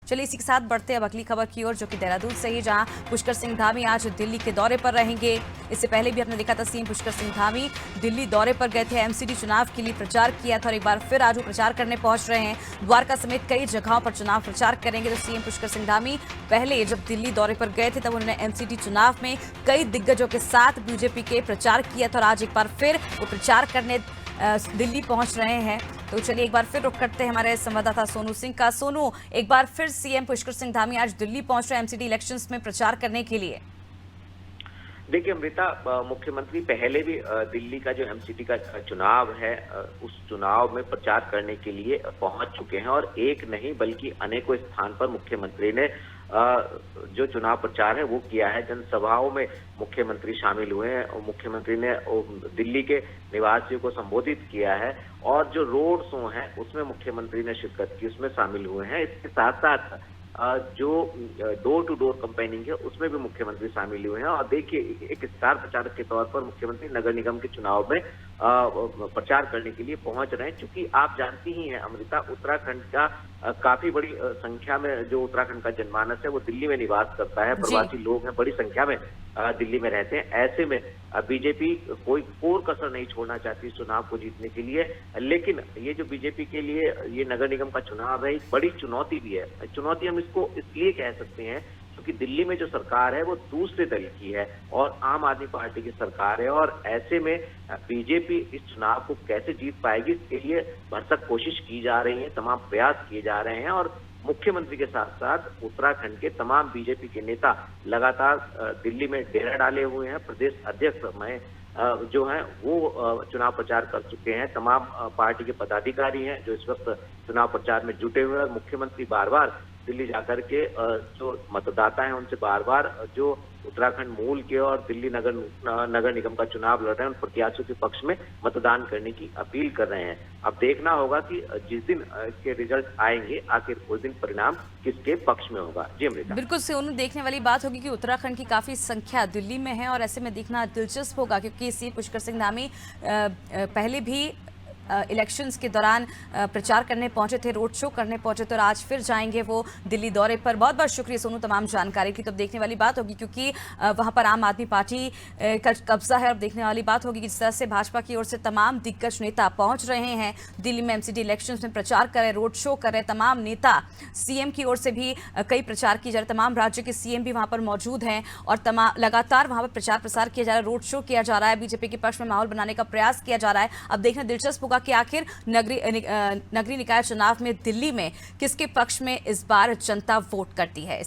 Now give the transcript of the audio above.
चलिए इसी के साथ बढ़ते हैं अब अगली खबर की ओर, जो कि देहरादून से ही, जहां पुष्कर सिंह धामी आज दिल्ली के दौरे पर रहेंगे। इससे पहले भी आपने देखा था सीएम पुष्कर सिंह धामी दिल्ली दौरे पर गए थे, एमसीडी चुनाव के लिए प्रचार किया था और एक बार फिर आज वो प्रचार करने पहुंच रहे हैं। द्वारका समेत कई जगहों पर चुनाव प्रचार करेंगे। तो सीएम पुष्कर सिंह धामी पहले जब दिल्ली दौरे पर गए थे तब उन्होंने एमसीडी चुनाव में कई दिग्गजों के साथ बीजेपी के प्रचार किया था और आज एक बार फिर वो प्रचार करने दिल्ली पहुंच रहे हैं। तो चलिए एक बार फिर रुख करते हैं हमारे संवाददाता सोनू सिंह का। सोनू, एक बार फिर सीएम पुष्कर सिंह धामी आज दिल्ली पहुंच रहे हैं एमसीडी इलेक्शंस में प्रचार करने के लिए। देखिए अमृता, मुख्यमंत्री पहले भी दिल्ली का जो एमसीडी का चुनाव है उस चुनाव में प्रचार करने के लिए पहुंच चुके हैं और एक नहीं बल्कि अनेकों स्थान पर मुख्यमंत्री ने जो चुनाव प्रचार है वो किया है। जनसभाओं में मुख्यमंत्री शामिल हुए हैं और मुख्यमंत्री ने दिल्ली के निवासियों को संबोधित किया है और जो रोड शो है उसमें मुख्यमंत्री ने शिरकत की, उसमें शामिल हुए हैं। इसके साथ साथ जो डोर टू डोर कैंपेनिंग है उसमें भी मुख्यमंत्री शामिल हुए हैं और देखिए एक स्टार प्रचारक के तौर पर मुख्यमंत्री नगर निगम के चुनाव में प्रचार करने के लिए पहुंच रहे हैं। क्योंकि आप जानती ही हैं अमृता, उत्तराखंड का काफी बड़ी संख्या में जो उत्तराखंड का जनमानस है वो दिल्ली में निवास करता है, प्रवासी लोग हैं बड़ी संख्या में दिल्ली में रहते हैं। ऐसे में बीजेपी कोई कोर कसर नहीं छोड़ना चाहती इस चुनाव को जीतने के लिए, लेकिन ये जो बीजेपी के लिए ये नगर निगम का चुनाव है एक बड़ी चुनौती भी है। चुनौती हम इसको इसलिए कह सकते हैं क्योंकि दिल्ली में जो सरकार है वो दूसरे दल की है और आम आदमी पार्टी की सरकार है और ऐसे में बीजेपी इस चुनाव को कैसे जीत पाएगी इसके लिए भरसक कोशिश की जा रही है, तमाम प्रयास किए जा रहे हैं और मुख्यमंत्री के साथ साथ उत्तराखंड के तमाम बीजेपी के नेता लगातार दिल्ली में डेरा डाले हुए हैं। प्रदेश अध्यक्ष में जो है वो चुनाव प्रचार कर चुके हैं। तमाम पार्टी के पदाधिकारी हैं जो इस वक्त चुनाव प्रचार में जुटे हुए हैं और मुख्यमंत्री बार बार दिल्ली जाकर के जो मतदाता हैं उनसे बार बार जो उत्तराखंड मूल के और दिल्ली नगर निगम का चुनाव लड़ रहे हैं उन प्रत्याशियों के पक्ष में मतदान करने की अपील कर रहे हैं। अब देखना होगा कि जिस दिन इसके रिजल्ट आएंगे आखिर उस दिन परिणाम किसके पक्ष में होगा। जी अमृता, बिल्कुल सोनू, देखने वाली बात होगी कि उत्तराखंड की काफी संख्या दिल्ली में है और ऐसे में देखना दिलचस्प होगा क्योंकि सीएम पुष्कर सिंह धामी पहले भी इलेक्शंस के दौरान प्रचार करने पहुंचे थे, रोड शो करने पहुंचे थे और आज फिर जाएंगे वो दिल्ली दौरे पर। बहुत बहुत शुक्रिया सोनू तमाम जानकारी की। तो देखने वाली बात होगी क्योंकि वहां पर आम आदमी पार्टी का कब्जा है और देखने वाली बात होगी कि जिस तरह से भाजपा की ओर से तमाम दिग्गज नेता पहुंच रहे हैं दिल्ली में एमसीडी इलेक्शंस में प्रचार कर रहे, रोड शो कर रहे तमाम नेता। सीएम की ओर से भी कई प्रचार किए जा रहे, तमाम राज्यों के सीएम भी वहां पर मौजूद हैं और लगातार वहां पर प्रचार प्रसार किया जा रहा है, रोड शो किया जा रहा है, बीजेपी के पक्ष में माहौल बनाने का प्रयास किया जा रहा है। अब देखना दिलचस्प होगा कि आखिर नगरीय निकाय चुनाव में दिल्ली में किसके पक्ष में इस बार जनता वोट करती है।